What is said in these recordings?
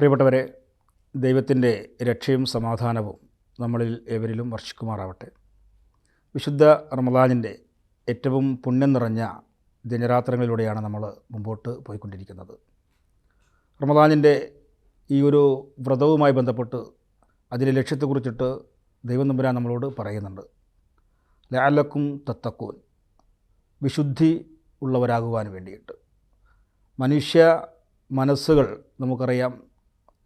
പ്രിയപ്പെട്ടവരെ, ദൈവത്തിൻ്റെ രക്ഷയും സമാധാനവും നമ്മളിൽ ഏവരിലും വർഷിക്കുമാറാവട്ടെ. വിശുദ്ധ റമദാനിൻ്റെ ഏറ്റവും പുണ്യം നിറഞ്ഞ ദിനരാത്രങ്ങളിലൂടെയാണ് നമ്മൾ മുമ്പോട്ട് പോയിക്കൊണ്ടിരിക്കുന്നത്. റമദാനിൻ്റെ ഈ ഒരു വ്രതവുമായി ബന്ധപ്പെട്ട് അതിൻ്റെ ലക്ഷ്യത്തെക്കുറിച്ചിട്ട് ദൈവം തമ്പുരാൻ നമ്മളോട് പറയുന്നുണ്ട്. ലഅല്ലക്കും തത്തക്കൂൻ, വിശുദ്ധി ഉള്ളവരാകുവാൻ വേണ്ടിയിട്ട്. മനുഷ്യ മനസ്സുകൾ നമുക്കറിയാം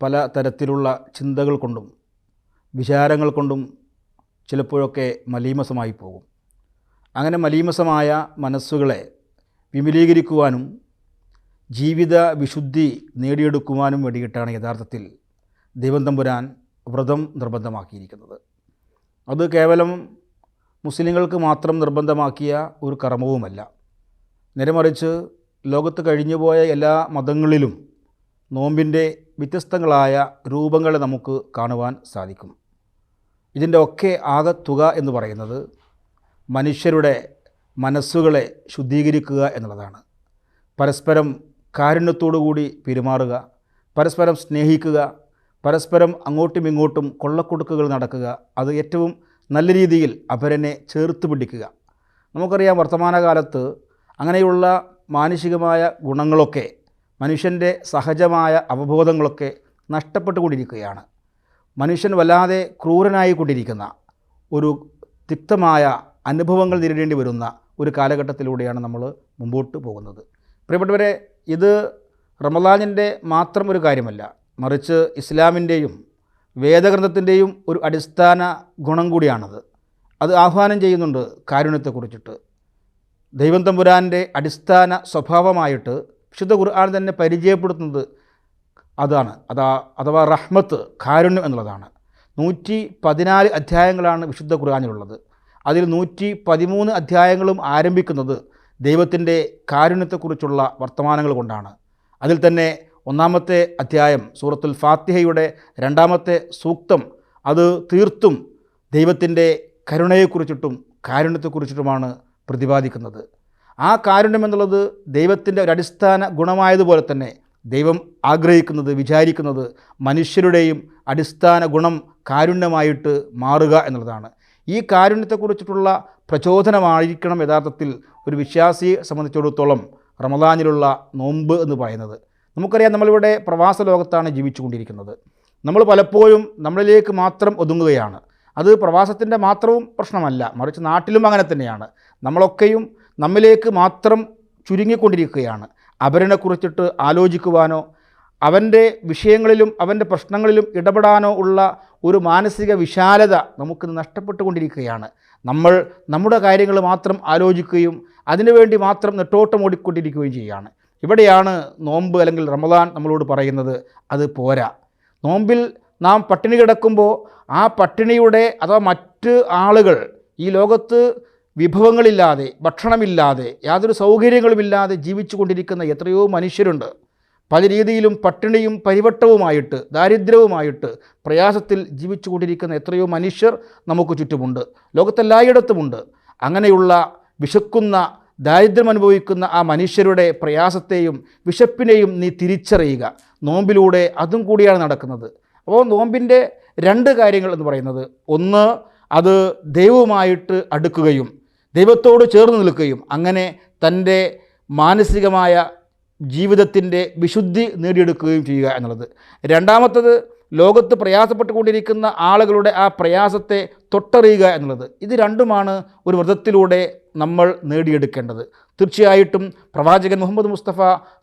പല തരത്തിലുള്ള ചിന്തകൾ കൊണ്ടും വിചാരങ്ങൾ കൊണ്ടും ചിലപ്പോഴൊക്കെ മലീമസമായി പോകും. അങ്ങനെ മലീമസമായ മനസ്സുകളെ വിമലീകരിക്കുവാനും ജീവിത വിശുദ്ധി നേടിയെടുക്കുവാനും വേണ്ടിയിട്ടാണ് യഥാർത്ഥത്തിൽ ദൈവം തമ്പുരാൻ വ്രതം നിർബന്ധമാക്കിയിരിക്കുന്നത്. അത് കേവലം മുസ്ലിങ്ങൾക്ക് മാത്രം നിർബന്ധമാക്കിയ ഒരു കർമ്മവുമല്ല. നേരെമറിച്ച് ലോകത്ത് കഴിഞ്ഞുപോയ എല്ലാ മതങ്ങളിലും നോമ്പിൻ്റെ വ്യത്യസ്തങ്ങളായ രൂപങ്ങളെ നമുക്ക് കാണുവാൻ സാധിക്കും. ഇതിൻ്റെ ഒക്കെ ആകത്തുക എന്ന് പറയുന്നത് മനുഷ്യരുടെ മനസ്സുകളെ ശുദ്ധീകരിക്കുക എന്നുള്ളതാണ്. പരസ്പരം കാരുണ്യത്തോടുകൂടി പെരുമാറുക, പരസ്പരം സ്നേഹിക്കുക, പരസ്പരം അങ്ങോട്ടും ഇങ്ങോട്ടും കൊള്ളക്കൊടുക്കുകൾ നടക്കുക, അത് ഏറ്റവും നല്ല രീതിയിൽ അപരനെ ചേർത്ത് പിടിക്കുക. നമുക്കറിയാം വർത്തമാനകാലത്ത് അങ്ങനെയുള്ള മാനുഷികമായ ഗുണങ്ങളൊക്കെ, മനുഷ്യൻ്റെ സഹജമായ അവബോധങ്ങളൊക്കെ നഷ്ടപ്പെട്ടുകൊണ്ടിരിക്കുകയാണ്. മനുഷ്യൻ വല്ലാതെ ക്രൂരനായിക്കൊണ്ടിരിക്കുന്ന ഒരു തിക്തമായ അനുഭവങ്ങൾ നേരിടേണ്ടി വരുന്ന ഒരു കാലഘട്ടത്തിലൂടെയാണ് നമ്മൾ മുമ്പോട്ട് പോകുന്നത്. പ്രിയപ്പെട്ടവരെ, ഇത് റമദാനിൻ്റെ മാത്രം ഒരു കാര്യമല്ല, മറിച്ച് ഇസ്ലാമിൻ്റെയും വേദഗ്രന്ഥത്തിൻ്റെയും ഒരു അടിസ്ഥാന ഗുണം കൂടിയാണത്. അത് ആഹ്വാനം ചെയ്യുന്നുണ്ട് കാരുണ്യത്തെക്കുറിച്ചിട്ട്. ദൈവം തമ്പുരാൻ്റെ അടിസ്ഥാന സ്വഭാവമായിട്ട് വിശുദ്ധ ഖുർആൻ തന്നെ പരിചയപ്പെടുത്തുന്നത് അതാണ്. അഥവാ റഹ്മത്ത്, കാരുണ്യം എന്നുള്ളതാണ്. 114 അധ്യായങ്ങളാണ് വിശുദ്ധ ഖുർആനിലുള്ളത്. അതിൽ 113 അധ്യായങ്ങളും ആരംഭിക്കുന്നത് ദൈവത്തിൻ്റെ കാരുണ്യത്തെക്കുറിച്ചുള്ള വർത്തമാനങ്ങൾ കൊണ്ടാണ്. അതിൽ തന്നെ ഒന്നാമത്തെ അധ്യായം സൂറത്തുൽ ഫാത്തിഹയുടെ 2ാമത്തെ സൂക്തം അത് തീർത്തും ദൈവത്തിൻ്റെ കരുണയെക്കുറിച്ചിട്ടും കാരുണ്യത്തെക്കുറിച്ചിട്ടുമാണ് പ്രതിപാദിക്കുന്നത്. ആ കാരുണ്യം എന്നുള്ളത് ദൈവത്തിൻ്റെ ഒരു അടിസ്ഥാന ഗുണമായതുപോലെ തന്നെ ദൈവം ആഗ്രഹിക്കുന്നത്, വിചാരിക്കുന്നത് മനുഷ്യരുടെയും അടിസ്ഥാന ഗുണം കാരുണ്യമായിട്ട് മാറുക എന്നുള്ളതാണ്. ഈ കാരുണ്യത്തെക്കുറിച്ചിട്ടുള്ള പ്രചോദനമായിരിക്കണം യഥാർത്ഥത്തിൽ ഒരു വിശ്വാസിയെ സംബന്ധിച്ചിടത്തോളം റമദാനിലുള്ള നോമ്പ് എന്ന് പറയുന്നത്. നമുക്കറിയാം, നമ്മളിവിടെ പ്രവാസ ലോകത്താണ് ജീവിച്ചു കൊണ്ടിരിക്കുന്നത്. നമ്മൾ പലപ്പോഴും നമ്മളിലേക്ക് മാത്രം ഒതുങ്ങുകയാണ്. അത് പ്രവാസത്തിൻ്റെ മാത്രവും പ്രശ്നമല്ല, മറിച്ച് നാട്ടിലും അങ്ങനെ തന്നെയാണ്. നമ്മളൊക്കെയും നമ്മിലേക്ക് മാത്രം ചുരുങ്ങിക്കൊണ്ടിരിക്കുകയാണ്. അപരനെക്കുറിച്ചിട്ട് ആലോചിക്കുവാനോ അവൻ്റെ വിഷയങ്ങളിലും അവൻ്റെ പ്രശ്നങ്ങളിലും ഇടപെടാനോ ഉള്ള ഒരു മാനസിക വിശാലത നമുക്ക് നഷ്ടപ്പെട്ടുകൊണ്ടിരിക്കുകയാണ്. നമ്മൾ നമ്മുടെ കാര്യങ്ങൾ മാത്രം ആലോചിക്കുകയും അതിനുവേണ്ടി മാത്രം നെട്ടോട്ടം ഓടിക്കൊണ്ടിരിക്കുകയും ചെയ്യുകയാണ്. ഇവിടെയാണ് നോമ്പ് അല്ലെങ്കിൽ റമദാൻ നമ്മളോട് പറയുന്നത് അത് പോരാ. നോമ്പിൽ നാം പട്ടിണി കിടക്കുമ്പോൾ ആ പട്ടിണിയുടെ അഥവാ മറ്റ് ആളുകൾ ഈ ലോകത്ത് വിഭവങ്ങളില്ലാതെ, ഭക്ഷണമില്ലാതെ, യാതൊരു സൗകര്യങ്ങളുമില്ലാതെ ജീവിച്ചു കൊണ്ടിരിക്കുന്ന എത്രയോ മനുഷ്യരുണ്ട്. പല രീതിയിലും പട്ടിണിയും പരിവട്ടവുമായിട്ട്, ദാരിദ്ര്യവുമായിട്ട് പ്രയാസത്തിൽ ജീവിച്ചു കൊണ്ടിരിക്കുന്ന എത്രയോ മനുഷ്യർ നമുക്ക് ചുറ്റുമുണ്ട്, ലോകത്തെല്ലായിടത്തുമുണ്ട്. അങ്ങനെയുള്ള വിശക്കുന്ന, ദാരിദ്ര്യം അനുഭവിക്കുന്ന ആ മനുഷ്യരുടെ പ്രയാസത്തെയും വിശപ്പിനെയും നീ തിരിച്ചറിയുക. നോമ്പിലൂടെ അതും കൂടിയാണ് നടക്കുന്നത്. അപ്പോൾ നോമ്പിൻ്റെ 2 കാര്യങ്ങൾ എന്ന് പറയുന്നത്, ഒന്ന് അത് ദൈവവുമായിട്ട് അടുക്കുകയും ദൈവത്തോട് ചേർന്ന് നിൽക്കുകയും അങ്ങനെ തൻ്റെ മാനസികമായ ജീവിതത്തിൻ്റെ വിശുദ്ധി നേടിയെടുക്കുകയും ചെയ്യുക എന്നുള്ളത്. 2ാമത്തത് ലോകത്ത് പ്രയാസപ്പെട്ടുകൊണ്ടിരിക്കുന്ന ആളുകളുടെ ആ പ്രയാസത്തെ തൊട്ടറിയുക എന്നുള്ളത്. ഇത് രണ്ടുമാണ് ഒരു വ്രതത്തിലൂടെ നമ്മൾ നേടിയെടുക്കേണ്ടത്. തീർച്ചയായിട്ടും പ്രവാചകൻ മുഹമ്മദ് മുസ്തഫ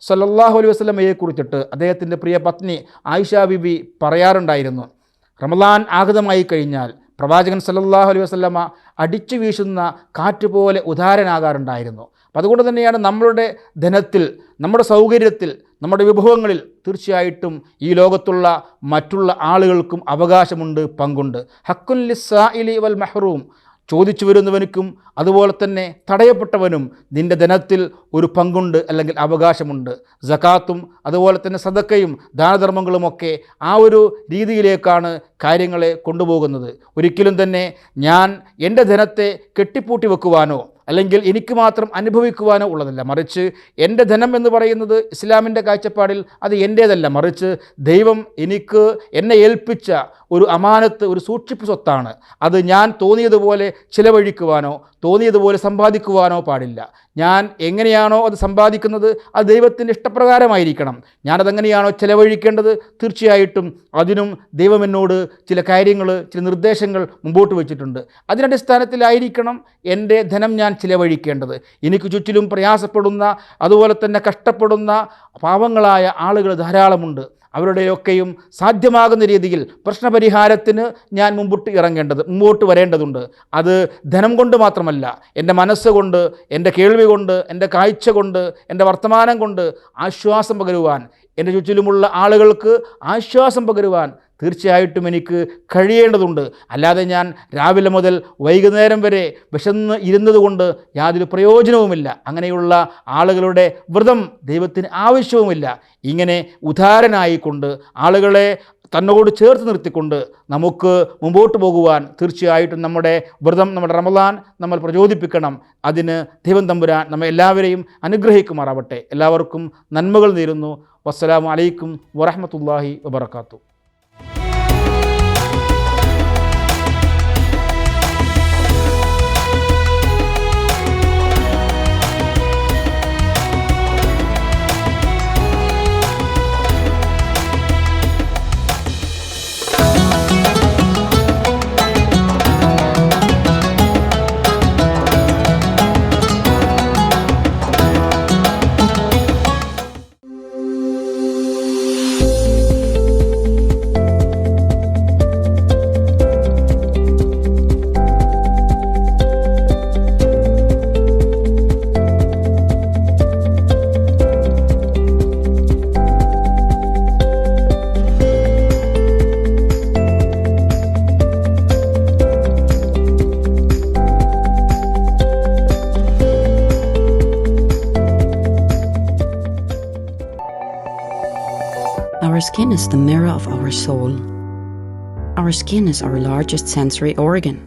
സല്ലല്ലാഹു അലൈഹി വസല്ലമയെക്കുറിച്ചിട്ട് അദ്ദേഹത്തിൻ്റെ പ്രിയ പത്നി ആയിഷ ബിബി പറയാറുണ്ടായിരുന്നു, റമദാൻ ആഗതമായി കഴിഞ്ഞാൽ പ്രവാചകൻ സല്ലല്ലാഹു അലൈഹി വസല്ലമ അടിച്ചു വീശുന്ന കാറ്റ് പോലെ ഉദാരനാകാറുണ്ടായിരുന്നു. അപ്പം അതുകൊണ്ട് തന്നെയാണ് നമ്മളുടെ ധനത്തിൽ, നമ്മുടെ സൗകര്യത്തിൽ, നമ്മുടെ വിഭവങ്ങളിൽ തീർച്ചയായിട്ടും ഈ ലോകത്തുള്ള മറ്റുള്ള ആളുകൾക്കും അവകാശമുണ്ട്, പങ്കുണ്ട്. ഹക്കുൻ ലിസ്സായിലി വൽ മഹ്റൂം, ചോദിച്ചു വരുന്നവനുക്കും അതുപോലെ തന്നെ തടയപ്പെട്ടവനും നിൻ്റെ ധനത്തിൽ ഒരു പങ്കുണ്ട് അല്ലെങ്കിൽ അവകാശമുണ്ട്. സകാത്തും അതുപോലെ തന്നെ സദക്കയും ദാനധർമ്മങ്ങളുമൊക്കെ ആ ഒരു രീതിയിലേക്കാണ് കാര്യങ്ങളെ കൊണ്ടുപോകുന്നത്. ഒരിക്കലും തന്നെ ഞാൻ എൻ്റെ ധനത്തെ കെട്ടിപ്പൂട്ടി വെക്കുവാനോ അല്ലെങ്കിൽ എനിക്ക് മാത്രം അനുഭവിക്കുവാനോ ഉള്ളതല്ല. മറിച്ച് എൻ്റെ ധനം എന്ന് പറയുന്നത് ഇസ്ലാമിൻ്റെ കാഴ്ചപ്പാടിൽ അത് എൻ്റേതല്ല, മറിച്ച് ദൈവം എന്നെ ഏൽപ്പിച്ച ഒരു അമാനത്ത്, ഒരു സൂക്ഷിപ്പ് സ്വത്താണ്. അത് ഞാൻ തോന്നിയതുപോലെ ചിലവഴിക്കുവാനോ തോന്നിയതുപോലെ സമ്പാദിക്കുവാനോ പാടില്ല. ഞാൻ എങ്ങനെയാണോ അത് സമ്പാദിക്കുന്നത് അത് ദൈവത്തിൻ്റെ ഇഷ്ടപ്രകാരമായിരിക്കണം. ഞാനതെങ്ങനെയാണോ ചിലവഴിക്കേണ്ടത് തീർച്ചയായിട്ടും അതിനും ദൈവം എന്നോട് ചില കാര്യങ്ങൾ, ചില നിർദ്ദേശങ്ങൾ മുമ്പോട്ട് വെച്ചിട്ടുണ്ട്. അതിനടിസ്ഥാനത്തിലായിരിക്കണം എൻ്റെ ധനം ഞാൻ ചിലവഴിക്കേണ്ടത്. എനിക്ക് ചുറ്റിലും പ്രയാസപ്പെടുന്ന, അതുപോലെ തന്നെ കഷ്ടപ്പെടുന്ന പാവങ്ങളായ ആളുകൾ ധാരാളമുണ്ട്. അവരുടെയൊക്കെയും സാധ്യമാകുന്ന രീതിയിൽ പ്രശ്നപരിഹാരത്തിന് ഞാൻ മുമ്പോട്ട് വരേണ്ടതുണ്ട്. അത് ധനം കൊണ്ട് മാത്രമല്ല, എൻ്റെ മനസ്സുകൊണ്ട്, എൻ്റെ കേൾവി കൊണ്ട്, എൻ്റെ കാഴ്ച കൊണ്ട്, എൻ്റെ വർത്തമാനം കൊണ്ട് ആശ്വാസം പകരുവാൻ, എൻ്റെ ചുറ്റിലുമുള്ള ആളുകൾക്ക് ആശ്വാസം പകരുവാൻ തീർച്ചയായിട്ടും എനിക്ക് കഴിയേണ്ടതുണ്ട്. അല്ലാതെ ഞാൻ രാവിലെ മുതൽ വൈകുന്നേരം വരെ വിശന്ന് ഇരുന്നത് കൊണ്ട് യാതൊരു പ്രയോജനവുമില്ല. അങ്ങനെയുള്ള ആളുകളുടെ വ്രതം ദൈവത്തിന് ആവശ്യവുമില്ല. ഇങ്ങനെ ഉദാരനായിക്കൊണ്ട് ആളുകളെ തന്നോട് ചേർത്ത് നിർത്തിക്കൊണ്ട് നമുക്ക് മുമ്പോട്ട് പോകുവാൻ തീർച്ചയായിട്ടും നമ്മുടെ വ്രതം, നമ്മുടെ റമളാൻ നമ്മൾ പ്രചോദിപ്പിക്കണം. അതിന് ദൈവം തമ്പുരാൻ നമ്മെ എല്ലാവരെയും അനുഗ്രഹിക്കുമാറാവട്ടെ. എല്ലാവർക്കും നന്മകൾ നേരുന്നു. വസ്സലാമു അലൈക്കും വറഹ്മത്തുള്ളാഹി വബറകാതുഹു. Our skin is the mirror of our soul. Our skin is our largest sensory organ.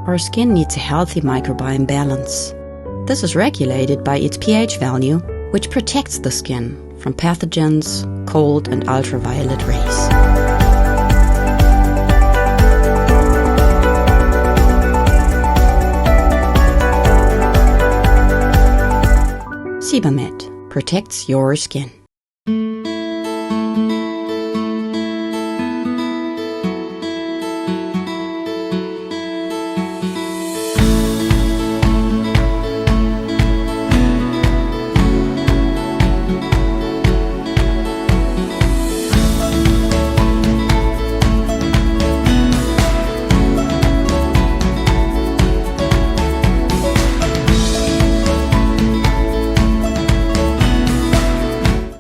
Our skin needs a healthy microbiome balance. This is regulated by its pH value, which protects the skin from pathogens, cold and ultraviolet rays. Sebamed protects your skin.